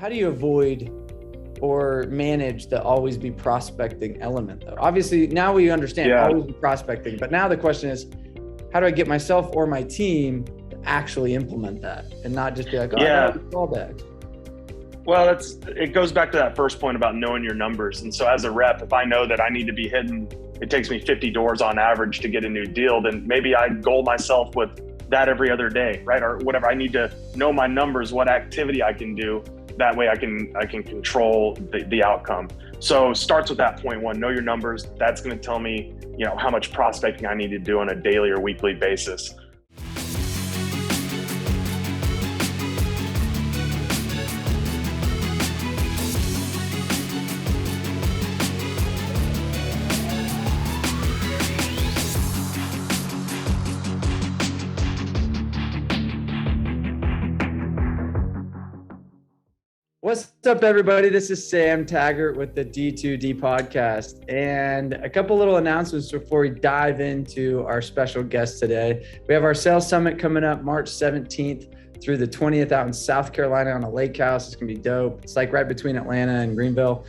how do you avoid or manage the always be prospecting element though? Obviously now we understand always be prospecting, but now the question is, how do I get myself or my team to actually implement that and not just be like, callback? Well, it goes back to that first point about knowing your numbers. And so as a rep, if I know that I need to be hitting, it takes me 50 doors on average to get a new deal, then maybe I goal myself with that every other day, right? Or whatever. I need to know my numbers, what activity I can do. That way I can control the outcome. So starts with that point one, know your numbers. That's going to tell me, how much prospecting I need to do on a daily or weekly basis. What's up, everybody? This is Sam Taggart with the D2D podcast, and a couple little announcements before we dive into our special guest today. We have our sales summit coming up March 17th through the 20th out in South Carolina on a lake house. It's gonna be dope. It's like right between Atlanta and Greenville.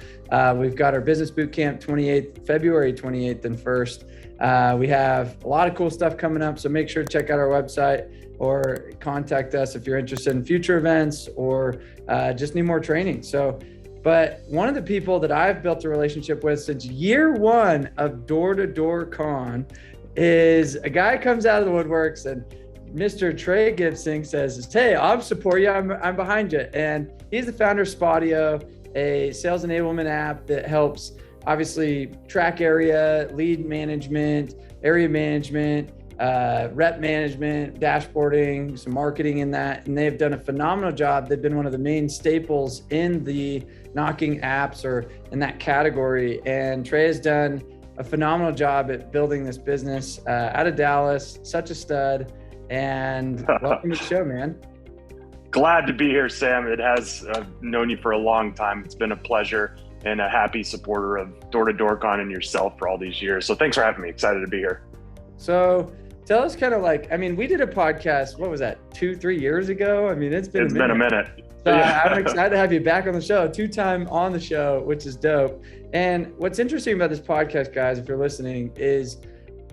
We've got our business boot camp February 28th and 1st. We have a lot of cool stuff coming up, so make sure to check out our website or contact us if you're interested in future events or just need more training. But one of the people that I've built a relationship with since year one of Door to Door Con is a guy who comes out of the woodworks, and Mr. Trey Gibson says, "Hey, I'll support you. I'm behind you." And he's the founder of Spadio, a sales enablement app that helps obviously track area, lead management, area management, rep management, dashboarding, some marketing in that. And they've done a phenomenal job. They've been one of the main staples in the knocking apps or in that category. And Trey has done a phenomenal job at building this business out of Dallas, such a stud. And welcome to the show, man. Glad to be here, Sam. I've known you for a long time. It's been a pleasure and a happy supporter of Door to Door Con and yourself for all these years. So thanks for having me. Excited to be here. So tell us kind of we did a podcast, what was that, 2-3 years ago? I mean, it's been a minute. So I'm excited to have you back on the show, 2-time on the show, which is dope. And what's interesting about this podcast, guys, if you're listening, is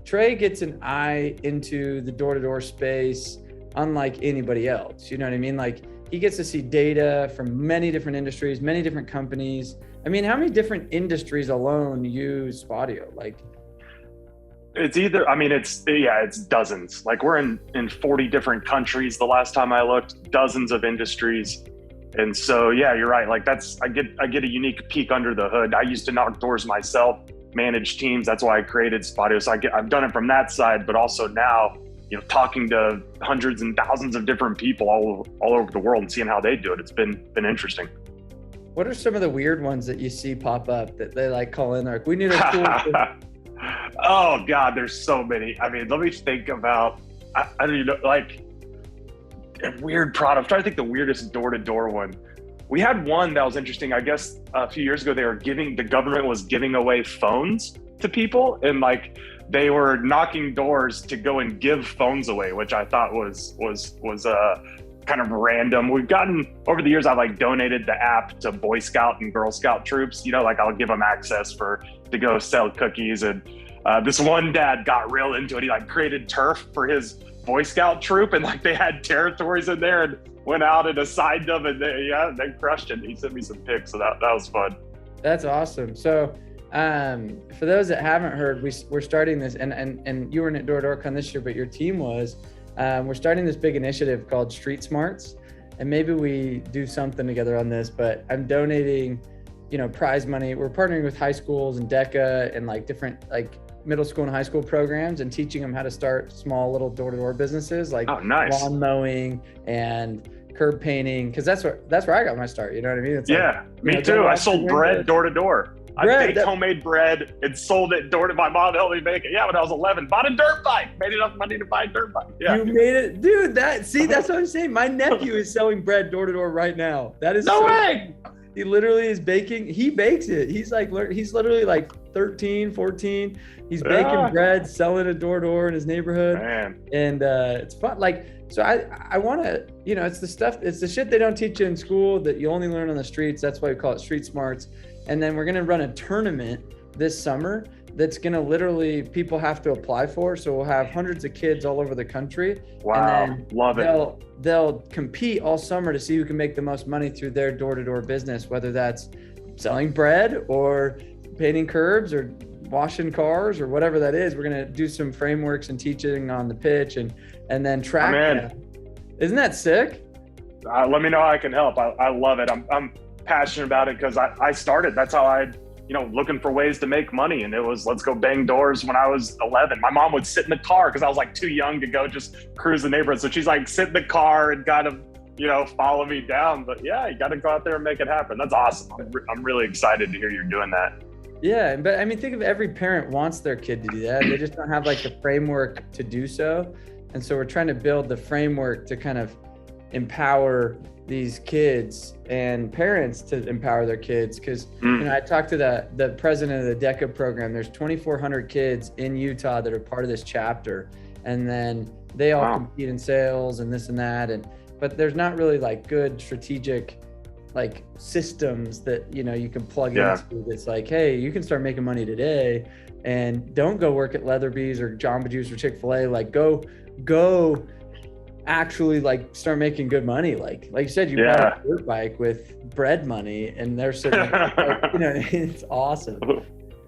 Trey gets an eye into the door-to-door space unlike anybody else. You know what I mean? Like, he gets to see data from many different industries, many different companies. I mean, how many different industries alone use Spadio? It's dozens. Like, we're in 40 different countries the last time I looked, dozens of industries. And so, yeah, you're right. Like, I get a unique peek under the hood. I used to knock doors myself, manage teams. That's why I created Spadio. So I've done it from that side, but also now, talking to hundreds and thousands of different people all over the world and seeing how they do it. It's been interesting. What are some of the weird ones that you see pop up that they call in? We need a tool. Oh God, there's so many. I mean, let me think about, I don't even know, a weird product. I'm trying to think the weirdest door-to-door one. We had one that was interesting. I guess a few years ago, the government was giving away phones to people, and they were knocking doors to go and give phones away, which I thought was kind of random. We've gotten, over the years, I've donated the app to Boy Scout and Girl Scout troops. I'll give them access to go sell cookies. And this one dad got real into it. He created turf for his Boy Scout troop, and they had territories in there, and went out and assigned them, and they crushed it. He sent me some pics, so that was fun. That's awesome. So for those that haven't heard, we're starting this, and you were in Door to Door Con this year, but your team was. We're starting this big initiative called Street Smarts, and maybe we do something together on this, but I'm donating, prize money. We're partnering with high schools and DECA and different middle school and high school programs, and teaching them how to start small little door-to-door businesses nice. Lawn mowing and curb painting, because that's where I got my start. You know what I mean? It's me too. I sold bread door to door. I baked homemade bread and sold it door to my mom helped me make it. Yeah, when I was 11, bought a dirt bike, made enough money to buy a dirt bike. Yeah. You made it, dude. That's what I'm saying. My nephew is selling bread door to door right now. That is no way. He literally is baking. He bakes it. He's literally like 13, 14. He's baking bread, selling it door to door in his neighborhood. Man. And it's fun. Like, so I want to, it's the shit they don't teach you in school that you only learn on the streets. That's why we call it street smarts. And then we're going to run a tournament this summer that's going to literally, people have to apply for. So we'll have hundreds of kids all over the country. Wow. And then Love it. They'll compete all summer to see who can make the most money through their door-to-door business, whether that's selling bread or painting curbs or washing cars or whatever that is. We're going to do some frameworks and teaching on the pitch and then track them. Isn't that sick? Let me know how I can help. I love it. I'm passionate about it because I started. That's how I, looking for ways to make money. And it was, let's go bang doors when I was 11. My mom would sit in the car because I was like too young to go just cruise the neighborhood. So she's like, sit in the car and kind of, follow me down. But yeah, you got to go out there and make it happen. That's awesome. I'm really excited to hear you're doing that. Yeah. But I mean, think of every parent wants their kid to do that. They just don't have like the framework to do so. And so we're trying to build the framework to kind of empower these kids and parents to empower their kids. Because I talked to the president of the DECA program. There's 2,400 kids in Utah that are part of this chapter, and then they all compete in sales and this and that. But there's not really like good strategic like systems that you can plug into. That's like, hey, you can start making money today, and don't go work at Leatherby's or Jamba Juice or Chick-fil-A. Like go actually like start making good money. Like you said, you bought a dirt bike with bread money, and they're sitting it's awesome.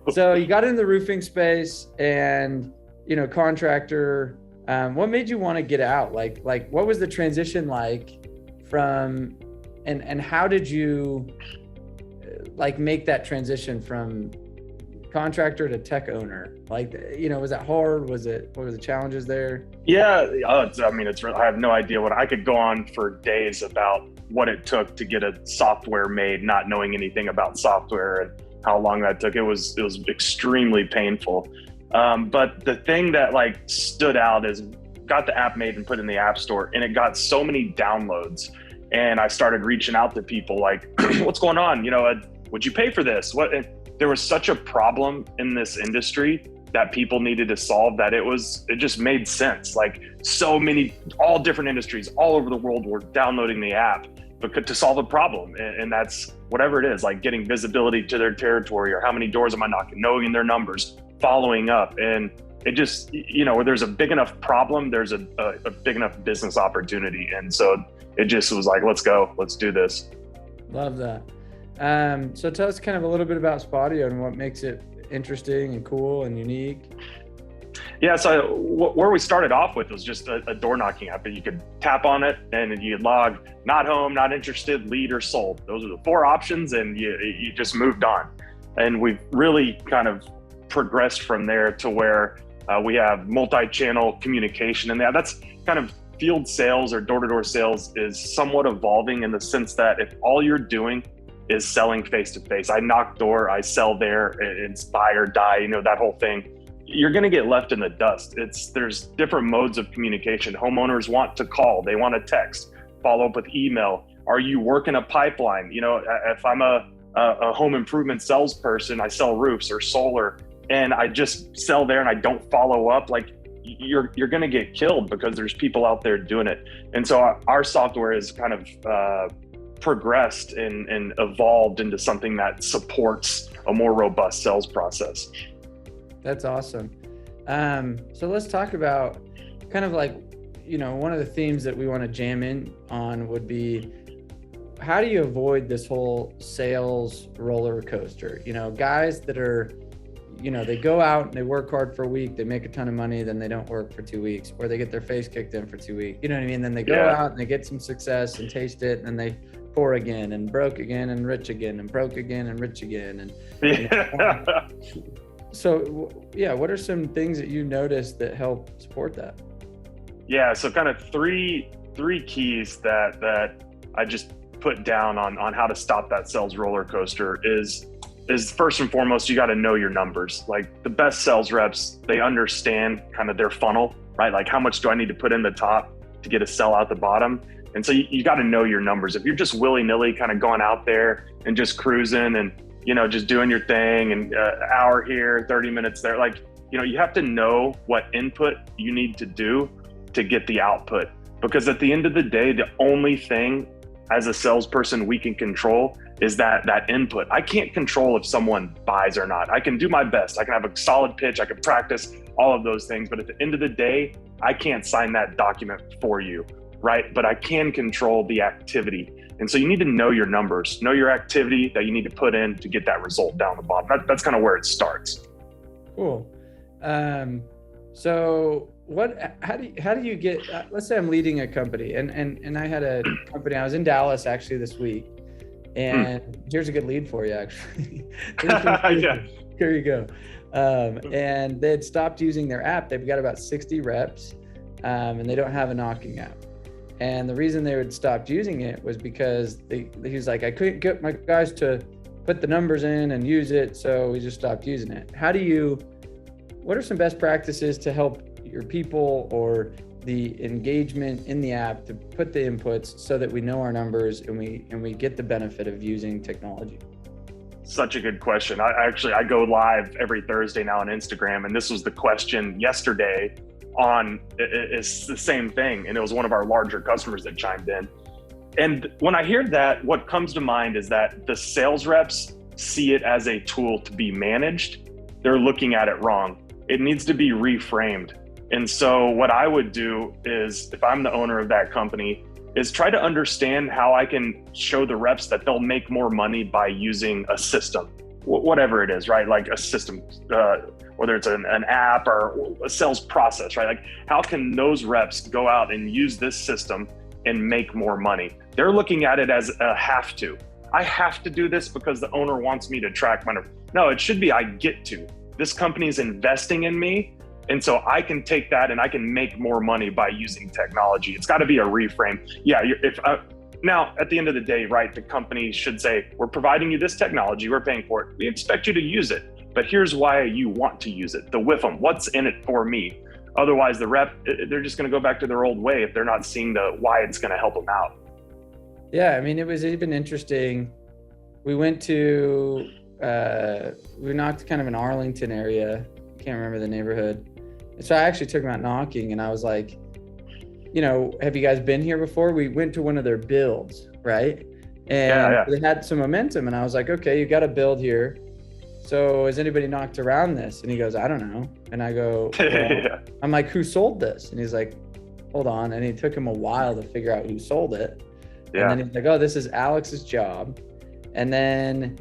So you got in the roofing space and contractor. What made you want to get out? Like what was the transition like from and how did you like make that transition from contractor to tech owner? Like, was that hard? What were the challenges there? Yeah. It's real. I have no idea I could go on for days about what it took to get a software made, not knowing anything about software and how long that took. It was extremely painful. But the thing that like stood out is got the app made and put in the app store, and it got so many downloads. And I started reaching out to people like, what's going on? Would you pay for this? There was such a problem in this industry that people needed to solve that it just made sense. Like so many, all different industries all over the world were downloading the app to solve a problem. And that's whatever it is, like getting visibility to their territory or how many doors am I knocking, knowing their numbers, following up. And it just, where there's a big enough problem, there's a big enough business opportunity. And so it just was like, let's go, let's do this. Love that. So tell us kind of a little bit about Spadio and what makes it interesting and cool and unique. Yeah, so where we started off with was just a door knocking app. You could tap on it and you log not home, not interested, lead, or sold. Those are the four options, and you just moved on. And we've really kind of progressed from there to where we have multi-channel communication, and that's kind of field sales or door-to-door sales is somewhat evolving in the sense that if all you're doing is selling face-to-face, I knock door, I sell there, it's buy or die, that whole thing, you're going to get left in the dust. There's different modes of communication. Homeowners want to call, they want to text, follow up with email. Are you working a pipeline? If I'm a home improvement salesperson, I sell roofs or solar, and I just sell there and I don't follow up, like you're going to get killed because there's people out there doing it. And so our software is kind of progressed and evolved into something that supports a more robust sales process. That's awesome. So let's talk about kind of like, one of the themes that we want to jam in on would be, how do you avoid this whole sales roller coaster? Guys that are, they go out and they work hard for a week, they make a ton of money, then they don't work for 2 weeks, or they get their face kicked in for 2 weeks. You know what I mean? Then they go out and they get some success and taste it, and then they poor again and broke again and rich again and broke again and rich again. So what are some things that you noticed that help support that? Yeah, so kind of three keys that I just put down on how to stop that sales roller coaster is first and foremost, you got to know your numbers. Like the best sales reps, they understand kind of their funnel, right? Like how much do I need to put in the top to get a sell out the bottom? And so you got to know your numbers. If you're just willy-nilly kind of going out there and just cruising and, just doing your thing and hour here, 30 minutes there, like, you have to know what input you need to do to get the output. Because at the end of the day, the only thing as a salesperson we can control is that input. I can't control if someone buys or not. I can do my best. I can have a solid pitch. I can practice all of those things. But at the end of the day, I can't sign that document for you, right? But I can control the activity. And so you need to know your numbers, know your activity that you need to put in to get that result down the bottom. That's kind of where it starts. Cool. So how do you get, let's say I'm leading a company and I had a company, I was in Dallas actually this week, and here's a good lead for you actually. Yeah. Here you go. And they had stopped using their app. They've got about 60 reps, and they don't have a knocking app. And the reason they had stopped using it was because he was like, I couldn't get my guys to put the numbers in and use it. So we just stopped using it. What are some best practices to help your people or the engagement in the app to put the inputs so that we know our numbers and we get the benefit of using technology? Such a good question. I go live every Thursday now on Instagram, and this was the question yesterday it's the same thing. And it was one of our larger customers that chimed in. And when I hear that, what comes to mind is that the sales reps see it as a tool to be managed. They're looking at it wrong. It needs to be reframed. And so what I would do is, if I'm the owner of that company, is try to understand how I can show the reps that they'll make more money by using a system, whatever it is, right? Like a system, whether it's an app or a sales process, right? Like, how can those reps go out and use this system and make more money? They're looking at it as a have to. I have to do this because the owner wants me to track my numbers. No, it should be I get to. This company is investing in me. And so I can take that and I can make more money by using technology. It's got to be a reframe. Yeah. Now, at the end of the day, right, the company should say, we're providing you this technology, we're paying for it. We expect you to use it, but here's why you want to use it. The WIFM, what's in it for me? Otherwise, the rep, they're just going to go back to their old way if they're not seeing why it's going to help them out. Yeah. I mean, it was even interesting. We went to, we knocked kind of an Arlington area. Can't remember the neighborhood. So I actually took them out knocking, and I was like, have you guys been here before? We went to one of their builds, right? And They had some momentum, and I was like, okay, you got a build here. So has anybody knocked around this? And he goes, I don't know. And I go, well, I'm like, who sold this? And he's like, hold on. And it took him a while to figure out who sold it. Yeah. And then he's like, oh, this is Alex's job. And then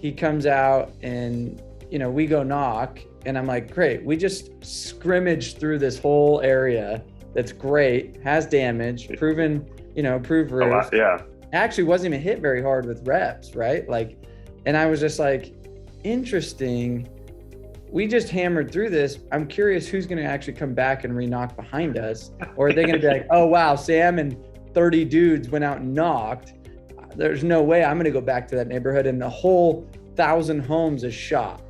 he comes out and, we go knock. And I'm like, great, we just scrimmaged through this whole area that's great, has damage, proven, approved roof. Yeah. Actually wasn't even hit very hard with reps, right? Like, and I was just like, interesting. We just hammered through this. I'm curious who's going to actually come back and re-knock behind us. Or are they going to be like, oh, wow, Sam and 30 dudes went out and knocked. There's no way I'm going to go back to that neighborhood and the whole 1,000 homes is shot.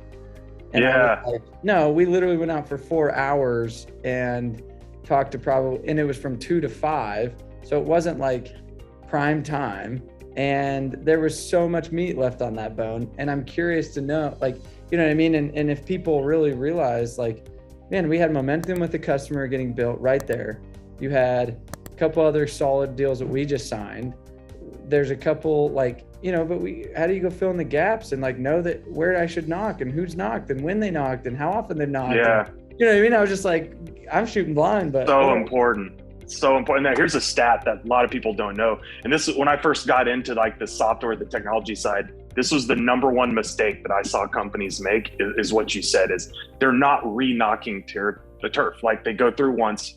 And no, we literally went out for 4 hours and talked to and it was from 2 to 5. So it wasn't like prime time. And there was so much meat left on that bone. And I'm curious to know, like, you know what I mean? And if people really realize, like, man, we had momentum with the customer getting built right there. You had a couple other solid deals that we just signed. There's a couple, like, but how do you go fill in the gaps and like know that where I should knock and who's knocked and when they knocked and how often they've knocked? Yeah. And, you know what I mean? I was just like, I'm shooting blind, but important. So important. Now, here's a stat that a lot of people don't know. And this is when I first got into like the software, the technology side, this was the number one mistake that I saw companies make is what you said, is they're not re-knocking the turf. Like, they go through once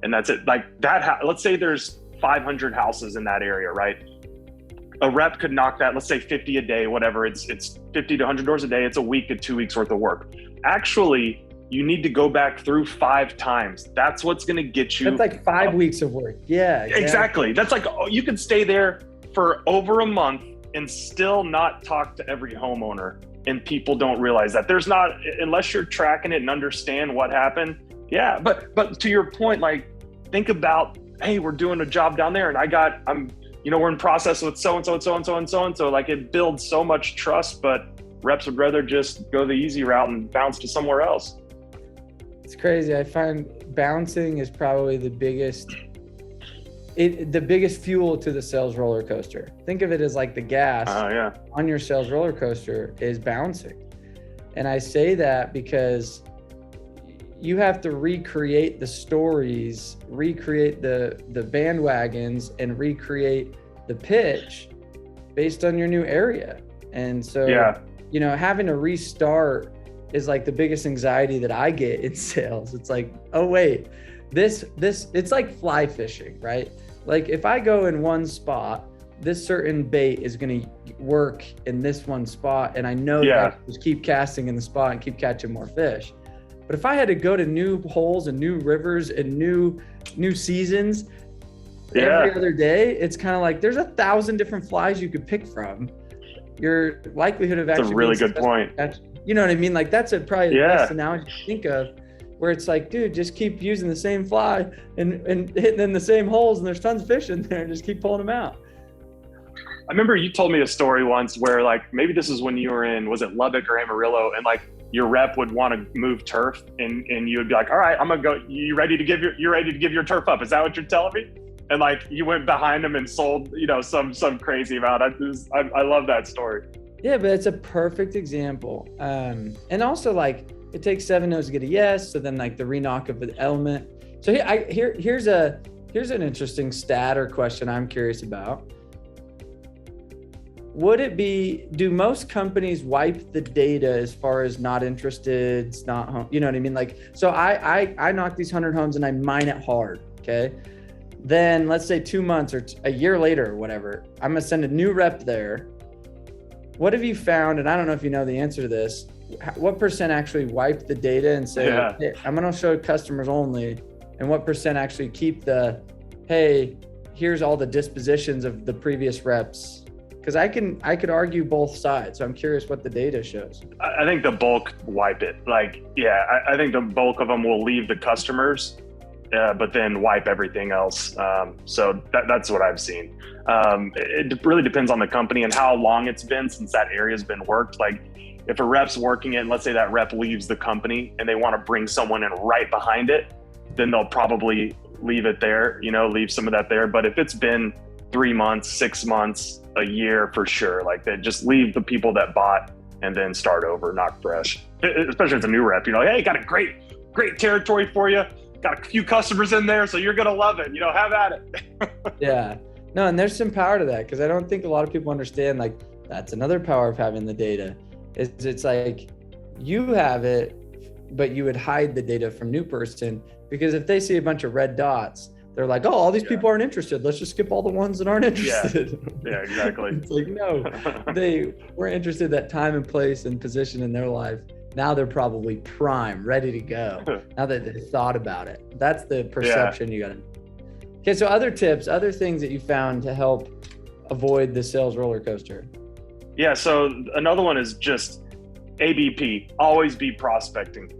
and that's it. Like that, let's say there's 500 houses in that area, right? A rep could knock that, let's say 50 a day, whatever. It's 50 to 100 doors a day. It's a week to 2 weeks worth of work. Actually, you need to go back through 5 times. That's what's going to get you. That's like 5 weeks of work. Yeah. Exactly. That's like, you could stay there for over a month and still not talk to every homeowner. And people don't realize that there's not, unless you're tracking it and understand what happened. Yeah. But to your point, like, think about hey, we're doing a job down there, and we're in process with so and so and so and so and so and so. Like, it builds so much trust, but reps would rather just go the easy route and bounce to somewhere else. It's crazy. I find bouncing is probably the biggest fuel to the sales roller coaster. Think of it as like the gas on your sales roller coaster is bouncing. And I say that because you have to recreate the stories, recreate the bandwagons, and recreate the pitch based on your new area. And so, having to restart is like the biggest anxiety that I get in sales. It's like, oh wait, this, it's like fly fishing, right? Like if I go in one spot, this certain bait is going to work in this one spot. And I know that I can just keep casting in the spot and keep catching more fish. But if I had to go to new holes and new rivers and new seasons every other day, it's kind of like there's 1,000 different flies you could pick from. Your likelihood of actually— That's a really good point. You know what I mean? Like that's probably the best analogy to think of, where it's like, dude, just keep using the same fly and hitting in the same holes, and there's tons of fish in there, and just keep pulling them out. I remember you told me a story once where, like, maybe this is when you were in, was it Lubbock or Amarillo, and like your rep would want to move turf, and you would be like, all right, I'm gonna go. You're ready to give your turf up? Is that what you're telling me? And like you went behind them and sold, some crazy amount. I love that story. Yeah, but it's a perfect example. And also, like, it takes 7 no's to get a yes. So then, like, the re-knock of the element. So here's an interesting stat or question I'm curious about. Would it be, do most companies wipe the data as far as not interested, it's not home, you know what I mean? Like, so I knock these 100 homes and I mine it hard, okay? Then let's say 2 months or a year later or whatever, I'm gonna send a new rep there. What have you found, and I don't know if you know the answer to this, what percent actually wipe the data and say, hey, I'm gonna show customers only, and what percent actually keep the, hey, here's all the dispositions of the previous reps? Because I could argue both sides. So I'm curious what the data shows. I think the bulk wipe it. Like, I think the bulk of them will leave the customers, but then wipe everything else. So that's what I've seen. It really depends on the company and how long it's been since that area's been worked. Like if a rep's working it, and let's say that rep leaves the company and they want to bring someone in right behind it, then they'll probably leave it there, leave some of that there. But if it's been 3 months, 6 months, a year, for sure, like they just leave the people that bought and then start over, not fresh. Especially if it's a new rep, hey, got a great territory for you. Got a few customers in there, so you're going to love it. Have at it. Yeah. No, and there's some power to that, because I don't think a lot of people understand, like, that's another power of having the data. It's like you have it, but you would hide the data from new person, because if they see a bunch of red dots, they're like, oh, all these people aren't interested. Let's just skip all the ones that aren't interested. Yeah, exactly. It's like, no, they were interested at time and place and position in their life. Now they're probably prime, ready to go. Now that they thought about it. That's the perception you got to. Okay, so other tips, other things that you found to help avoid the sales roller coaster. Yeah, so another one is just ABP, always be prospecting.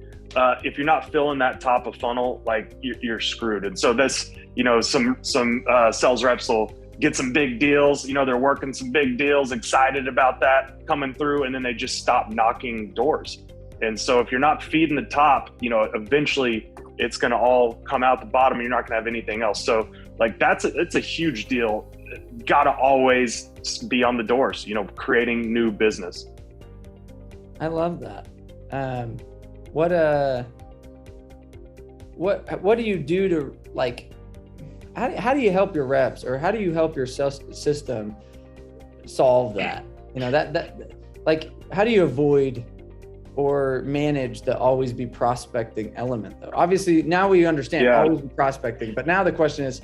If you're not filling that top of funnel, like you're screwed. And so this, some sales reps will get some big deals, they're working some big deals, excited about that coming through, and then they just stop knocking doors. And so if you're not feeding the top, eventually it's going to all come out the bottom and you're not going to have anything else. So like it's a huge deal. Got to always be on the doors, creating new business. I love that. What do you do to, like, how do you help your reps, or how do you help your sales system solve that? That like, how do you avoid or manage the always be prospecting element, though? Obviously now we understand always be prospecting, but now the question is,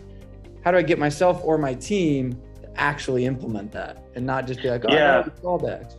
how do I get myself or my team to actually implement that and not just be like, callbacks?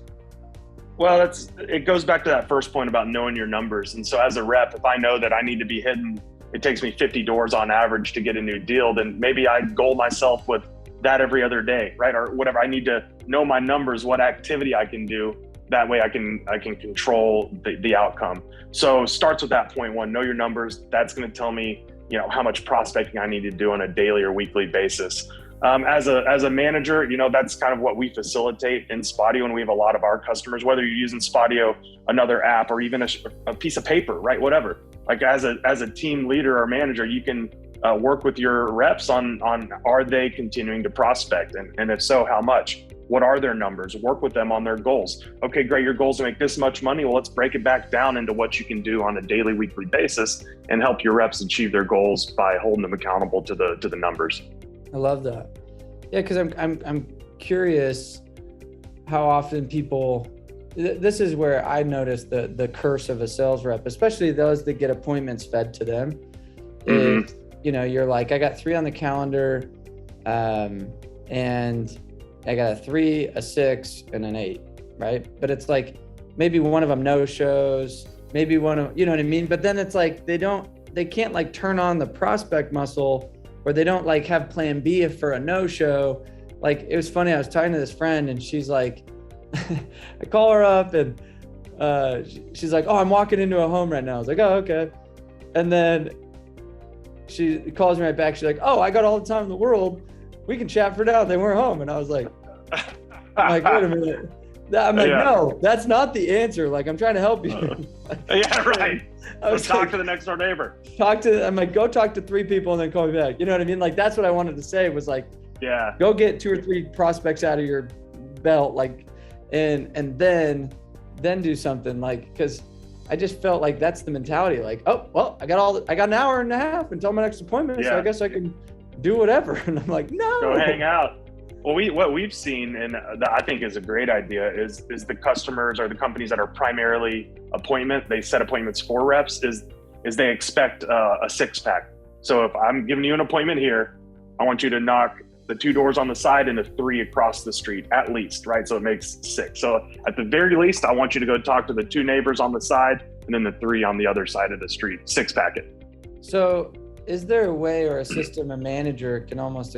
Well, it goes back to that first point about knowing your numbers. And so as a rep, if I know that I need to be hitting, it takes me 50 doors on average to get a new deal, then maybe I goal myself with that every other day, right? Or whatever. I need to know my numbers, what activity I can do. That way I can control the outcome. So starts with that point one, know your numbers. That's going to tell me how much prospecting I need to do on a daily or weekly basis. As a manager, that's kind of what we facilitate in Spadio, and we have a lot of our customers, whether you're using Spadio, another app, or even a piece of paper, right? Whatever. Like as a team leader or manager, you can work with your reps on are they continuing to prospect, and if so, how much? What are their numbers? Work with them on their goals. Okay, great. Your goals to make this much money. Well, let's break it back down into what you can do on a daily, weekly basis, and help your reps achieve their goals by holding them accountable to the numbers. I love that. Yeah, because I'm curious how often people. This is where I notice the curse of a sales rep, especially those that get appointments fed to them. Is you're like, I got 3 on the calendar, and I got a 3, a 6, and an 8, right? But it's like maybe one of them no shows, maybe one of, you know what I mean? But then it's like they can't like turn on the prospect muscle, or they don't like have plan B if for a no show. Like it was funny, I was talking to this friend and she's like, I call her up and she's like, oh, I'm walking into a home right now. I was like, oh, okay. And then she calls me right back. She's like, oh, I got all the time in the world. We can chat for now. They weren't home. And I was like, wait a minute. I'm like, no, that's not the answer. Like, I'm trying to help you. Yeah, right. Let's talk to the next door neighbor. I'm like, go talk to 3 people and then call me back. You know what I mean? Like, that's what I wanted to say was like, go get 2 or 3 prospects out of your belt. Like, and then do something, like, cause I just felt like that's the mentality. Like, oh, well, I got an hour and a half until my next appointment. So I guess I can do whatever. And I'm like, no, go hang out. Well, what we've seen, and that I think is a great idea, is the customers or the companies that are primarily they set appointments for reps, is they expect a 6-pack. So if I'm giving you an appointment here, I want you to knock the 2 doors on the side and the 3 across the street, at least, right? So it makes 6. So at the very least, I want you to go talk to the 2 neighbors on the side and then the 3 on the other side of the street, 6-pack it. So is there a way or a system a manager can almost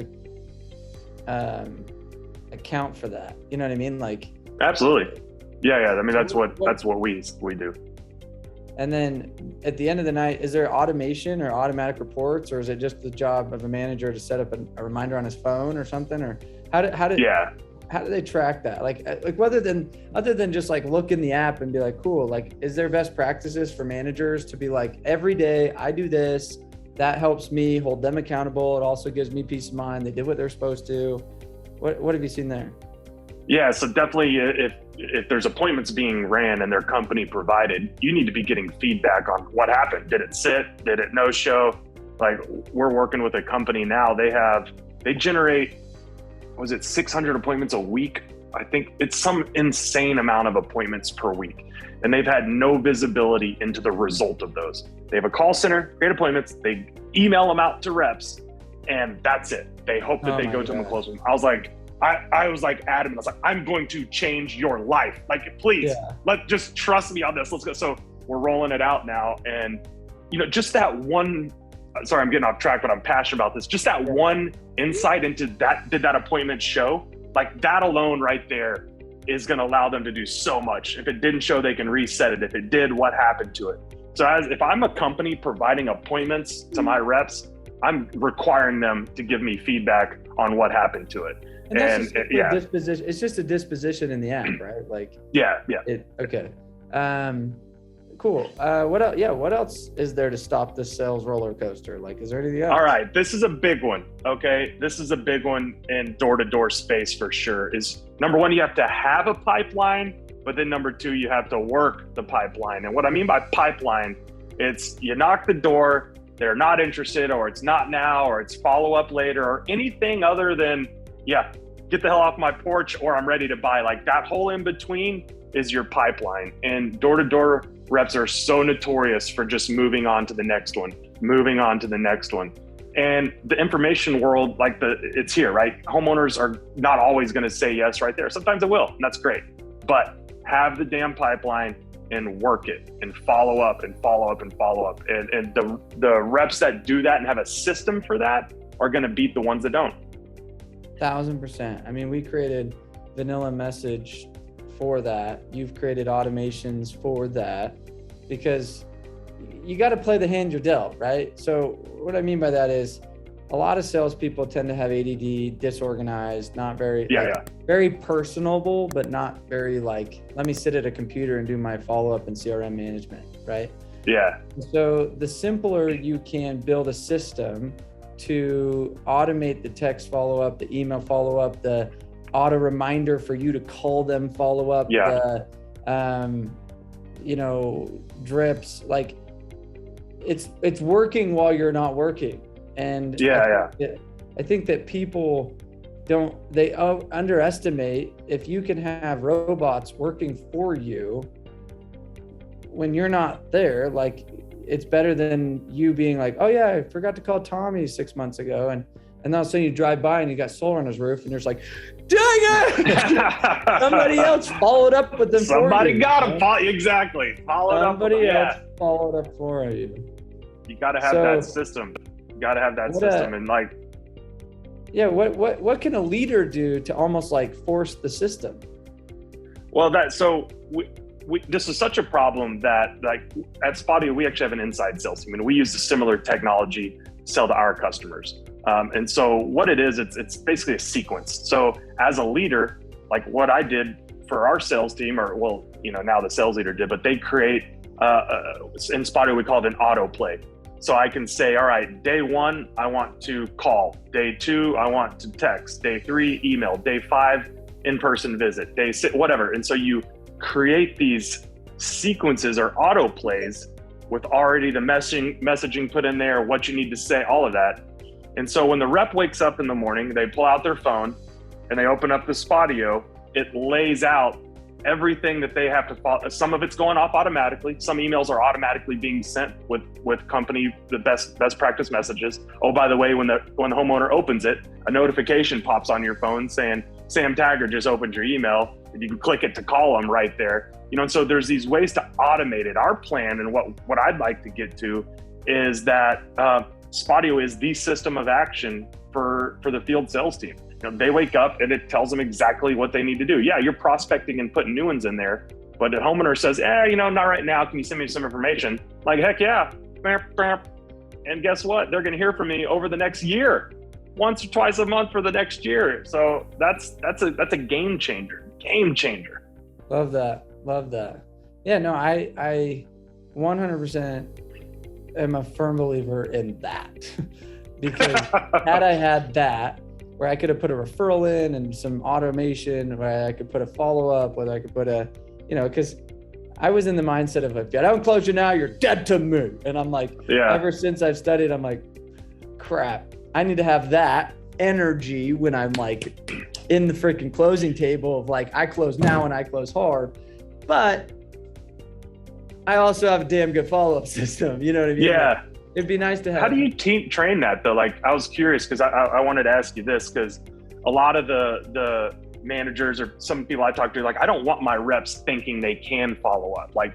account for that? You know what I mean? Like, absolutely. Yeah. I mean, that's what we do. And then at the end of the night, is there automation or automatic reports, or is it just the job of a manager to set up a reminder on his phone or something? Or how do they track that? Like other than just like look in the app and be like, cool, like, is there best practices for managers to be like, every day I do this, that helps me hold them accountable. It also gives me peace of mind. They did what they're supposed to. What have you seen there? Yeah, so definitely if there's appointments being ran and they're company provided, you need to be getting feedback on what happened. Did it sit? Did it no show? Like, we're working with a company now. They generate, 600 appointments a week? I think it's some insane amount of appointments per week. And they've had no visibility into the result of those. They have a call center, create appointments, they email them out to reps, and that's it. They hope that they go to them and close them. I was like adamant. I was like, I'm going to change your life. Like, please, just trust me on this. Let's go. So we're rolling it out now. And, just that one, sorry, I'm getting off track, but I'm passionate about this. Just that one insight into that, did that appointment show? Like, that alone right there is going to allow them to do so much. If it didn't show, they can reset it. If it did, what happened to it? So if I'm a company providing appointments to my reps, I'm requiring them to give me feedback on what happened to it. And that's disposition. It's just a disposition in the app, right? Like, okay. Cool. What else? Yeah. What else is there to stop this sales roller coaster? Like, is there anything else? All right. This is a big one. Okay. This is a big one in door-to-door space for sure. Is number one, you have to have a pipeline, but then number 2, you have to work the pipeline. And what I mean by pipeline, it's you knock the door, they're not interested, or it's not now, or it's follow up later, or anything other than, get the hell off my porch, or I'm ready to buy. Like, that whole in between is your pipeline. And door-to-door reps are so notorious for just moving on to the next one. And the information world, it's here, right? Homeowners are not always going to say yes right there. Sometimes it will, and that's great. But have the damn pipeline and work it and follow up. And the reps that do that and have a system for that are going to beat the ones that don't. 1000%. I mean, we created vanilla message for that. You've created automations for that, because you got to play the hand you're dealt, right? So what I mean by that is a lot of salespeople tend to have ADD, disorganized, not very, very personable, but not very like, let me sit at a computer and do my follow-up and CRM management, right? Yeah. So the simpler you can build a system to automate the text follow-up, the email follow-up, the auto reminder for you to call them follow-up, the, drips, like it's working while you're not working. And I think that people they underestimate if you can have robots working for you when you're not there. Like, it's better than you being like, oh yeah, I forgot to call Tommy 6 months ago. And all of a sudden you drive by and you got solar on his roof and you're just like, dang it! Somebody else followed up with them. Somebody got him. Exactly. Followed up for you. You got to have that system. You got to have that system. And like, yeah, what can a leader do to almost like force the system? Well, this is such a problem that, like, at Spadio, we actually have an inside sales team, and we use a similar technology to sell to our customers. And so what it is, it's basically a sequence. So as a leader, like what I did for our sales team, or now the sales leader did, but they create, in Spadio, we call it an autoplay. So I can say, all right, day 1, I want to call. Day 2, I want to text. Day 3, email. Day 5, in-person visit. Day 6, whatever. And so you create these sequences or autoplays with already the messaging put in there, what you need to say, all of that. And so when the rep wakes up in the morning, they pull out their phone and they open up the Spadio, it lays out everything that they have to follow. Some of it's going off automatically. Some emails are automatically being sent with company, the best practice messages. Oh, by the way, when the homeowner opens it, a notification pops on your phone saying, Sam Taggart just opened your email. And you can click it to call them right there. And so there's these ways to automate it. Our plan, and what I'd like to get to, is that Spadio is the system of action for the field sales team. They wake up and it tells them exactly what they need to do. Yeah, you're prospecting and putting new ones in there, but the homeowner says, not right now. Can you send me some information? Like, heck yeah. And guess what? They're going to hear from me over the next year, once or twice a month for the next year. So that's a game changer. Love that. Yeah, no, I 100% am a firm believer in that. Because had I had that, where I could have put a referral in and some automation, where I could put a follow-up, whether I could put because I was in the mindset of, if I don't close you now, you're dead to me. And I'm like, ever since I've studied, I'm like, crap, I need to have that energy when I'm like in the freaking closing table of like, I close now and I close hard, but I also have a damn good follow-up system. You know what I mean? Yeah. Like, it'd be nice to have. How do you train that though? Like, I was curious because I wanted to ask you this, because a lot of the managers or some people I talk to, like, I don't want my reps thinking they can follow up. Like,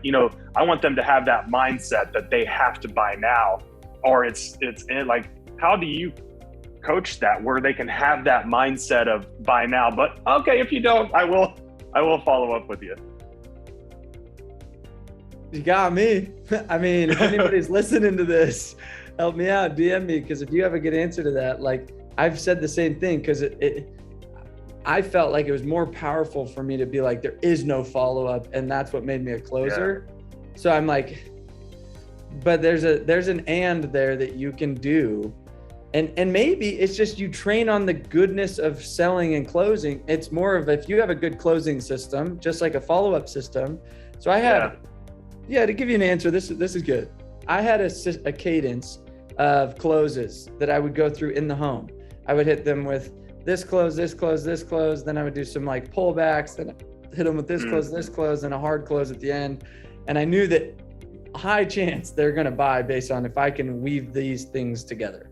I want them to have that mindset that they have to buy now, or it's like, how do you coach that where they can have that mindset of buy now, but okay, if you don't, I will follow up with you. You got me. I mean, if anybody's listening to this, help me out, DM me, because if you have a good answer to that, like, I've said the same thing, because I felt like it was more powerful for me to be like, there is no follow-up, and that's what made me a closer. Yeah. So I'm like, but there's an and there that you can do. And maybe it's just you train on the goodness of selling and closing. It's more of, if you have a good closing system, just like a follow-up system. So I had, to give you an answer, this is good. I had a cadence of closes that I would go through in the home. I would hit them with this close, this close, this close. Then I would do some like pullbacks, then hit them with this close, and a hard close at the end. And I knew that high chance they're going to buy based on if I can weave these things together.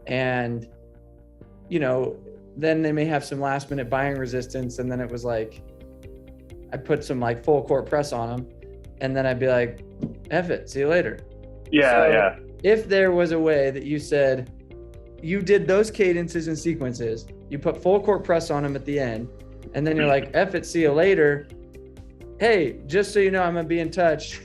And, then they may have some last minute buying resistance. And then it was like, I put some like full court press on them. And then I'd be like, F it, see you later. Yeah. If there was a way that you said, you did those cadences and sequences, you put full court press on them at the end, and then you're like, F it, see you later. hey, just so you know, I'm going to be in touch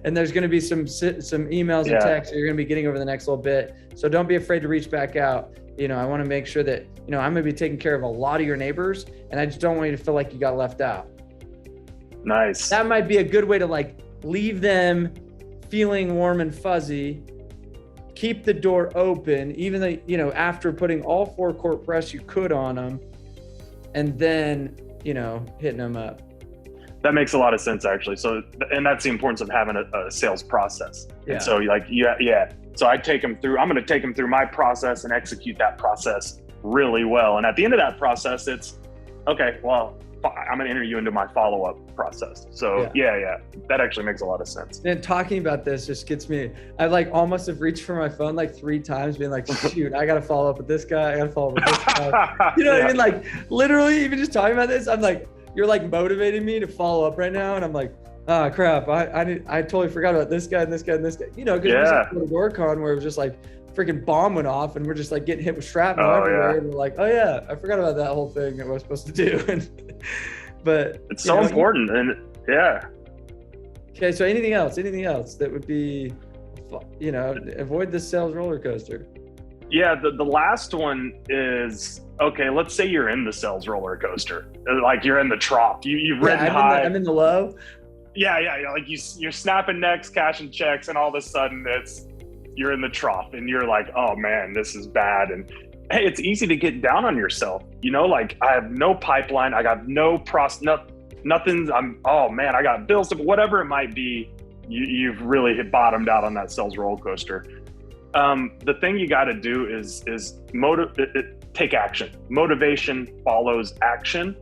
and there's going to be some emails and texts that you're going to be getting over the next little bit. So don't be afraid to reach back out. I want to make sure that, I'm going to be taking care of a lot of your neighbors, and I just don't want you to feel like you got left out. Nice. That might be a good way to leave them feeling warm and fuzzy, keep the door open, even though, after putting all 4 court press you could on them, and then, hitting them up. That makes a lot of sense, actually. So, and that's the importance of having a sales process. Yeah. And so so I'm going to take them through my process and execute that process really well. And at the end of that process, it's, okay, well, I'm going to enter you into my follow-up process. So that actually makes a lot of sense. And talking about this just gets me, I almost have reached for my phone 3 times being like, shoot, I got to follow up with this guy. I got to follow up with this guy. You know what I mean? Literally even just talking about this, I'm like, you're motivating me to follow up right now. And I'm like, oh crap. I totally forgot about this guy and this guy and this guy, because it was a WordCon where it was just freaking bomb went off and we're just getting hit with shrapnel everywhere. And we're like, oh yeah, I forgot about that whole thing that we're supposed to do. But it's so important. And okay. So anything else that would be, avoid the sales roller coaster? Yeah. The last one is, okay, let's say you're in the sales roller coaster, you're in the trough. You've ridden high. I'm in the low. Yeah. You're snapping necks, cashing checks, and all of a sudden you're in the trough and you're like, oh man, this is bad. And hey, it's easy to get down on yourself. I have no pipeline. I got no nothing. Oh man, I got bills, whatever it might be. You've really bottomed out on that sales roller coaster. The thing you got to do is take action. Motivation follows action,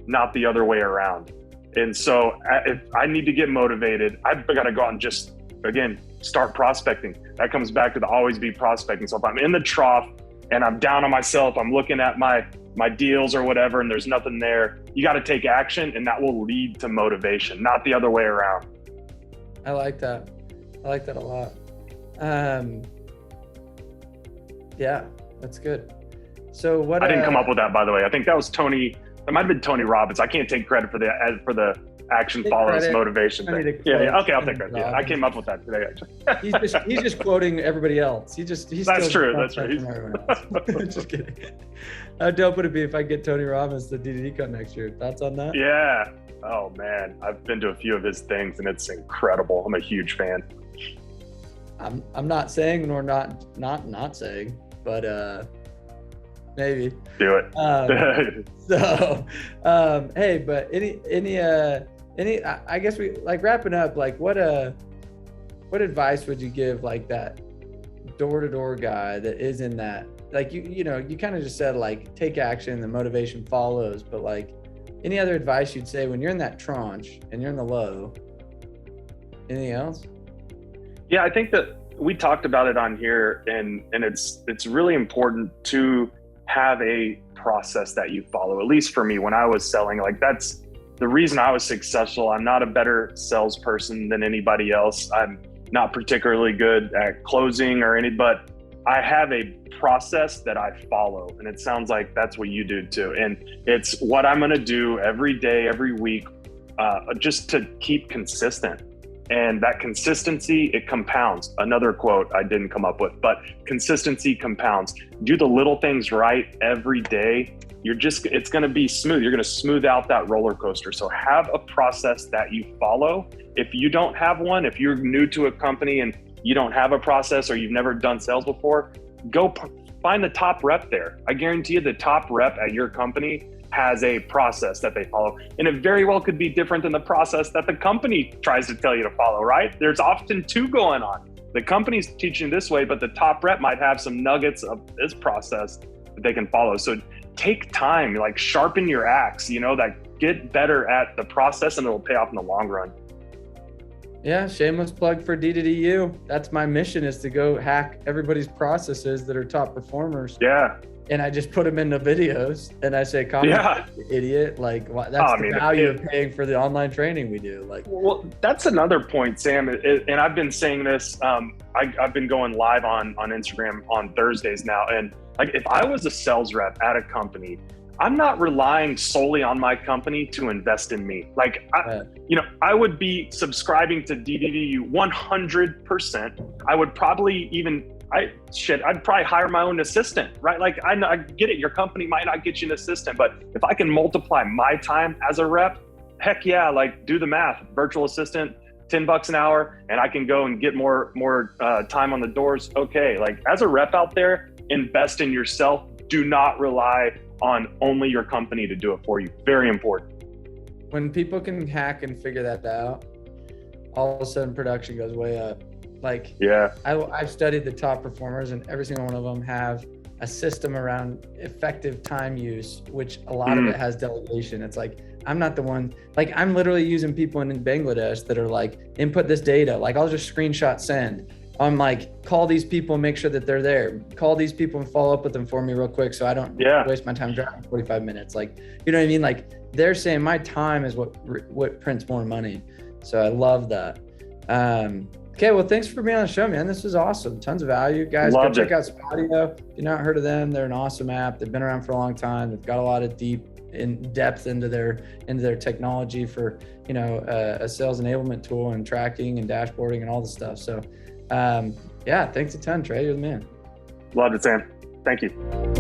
not the other way around. And so if I need to get motivated, I've got to go out and just, again, start prospecting. That comes back to the always be prospecting. So if I'm in the trough and I'm down on myself, I'm looking at my deals or whatever, and there's nothing there, you got to take action, and that will lead to motivation, not the other way around. I like that a lot. Yeah, that's good. So what? I didn't come up with that, by the way. I think that was Tony. That might have been Tony Robbins. I can't take credit for the action follows motivation thing. Yeah. Okay, I'll take credit. Yeah, I came up with that today, actually. he's just quoting everybody else. That's true. That's right. Just kidding. How dope would it be if I get Tony Robbins the DDD cut next year? Thoughts on that? Yeah. Oh man, I've been to a few of his things and it's incredible. I'm a huge fan. I'm not saying nor not saying, but maybe do it. Hey, but any I guess we wrapping up, what advice would you give that door-to-door guy that is in that, you kind of just said take action, the motivation follows, but any other advice you'd say when you're in that tranche and you're in the low? Anything else? Yeah, I think that we talked about it on here, and it's really important to have a process that you follow. At least for me, when I was selling, that's the reason I was successful. I'm not a better salesperson than anybody else. I'm not particularly good at closing but I have a process that I follow, and it sounds like that's what you do too. And it's what I'm going to do every day, every week, just to keep consistent. And that consistency, it compounds. Another quote I didn't come up with, but consistency compounds. Do the little things right every day. It's going to be smooth. You're going to smooth out that roller coaster. So have a process that you follow. If you don't have one, if you're new to a company and you don't have a process or you've never done sales before, go find the top rep there. I guarantee you the top rep at your company has a process that they follow. And it very well could be different than the process that the company tries to tell you to follow, right? There's often two going on. The company's teaching this way, but the top rep might have some nuggets of this process that they can follow. So take time, sharpen your axe, get better at the process, and it'll pay off in the long run. Yeah, shameless plug for D2DU. That's my mission, is to go hack everybody's processes that are top performers. Yeah. And I just put them into videos and I say, "Come idiot." That's the value of paying for the online training we do. Well, that's another point, Sam. And I've been saying this, I've been going live on Instagram on Thursdays now. And if I was a sales rep at a company, I'm not relying solely on my company to invest in me. Like, I would be subscribing to DDDU 100%. I would probably I'd probably hire my own assistant, right? Like, I get it. Your company might not get you an assistant, but if I can multiply my time as a rep, heck yeah, like do the math. Virtual assistant, $10 an hour, and I can go and get more time on the doors. Okay, like as a rep out there, invest in yourself. Do not rely on only your company to do it for you. Very important. When people can hack and figure that out, all of a sudden production goes way up. Like, yeah, I've studied the top performers, and every single one of them have a system around effective time use, which a lot of it has delegation. It's like, I'm not the one, like I'm literally using people in Bangladesh that are like, input this data. Like I'll just screenshot send. I'm like, call these people and make sure that they're there. Call these people and follow up with them for me real quick so I don't waste my time driving 45 minutes. Like, you know what I mean? Like they're saying my time is what prints more money. So I love that. Okay, well, thanks for being on the show, man. This was awesome. Tons of value. Guys, go check out Spadio. If you've not heard of them, they're an awesome app. They've been around for a long time. They've got a lot of depth into their technology for, a sales enablement tool and tracking and dashboarding and all the stuff. So, thanks a ton, Trey. You're the man. Loved it, Sam. Thank you.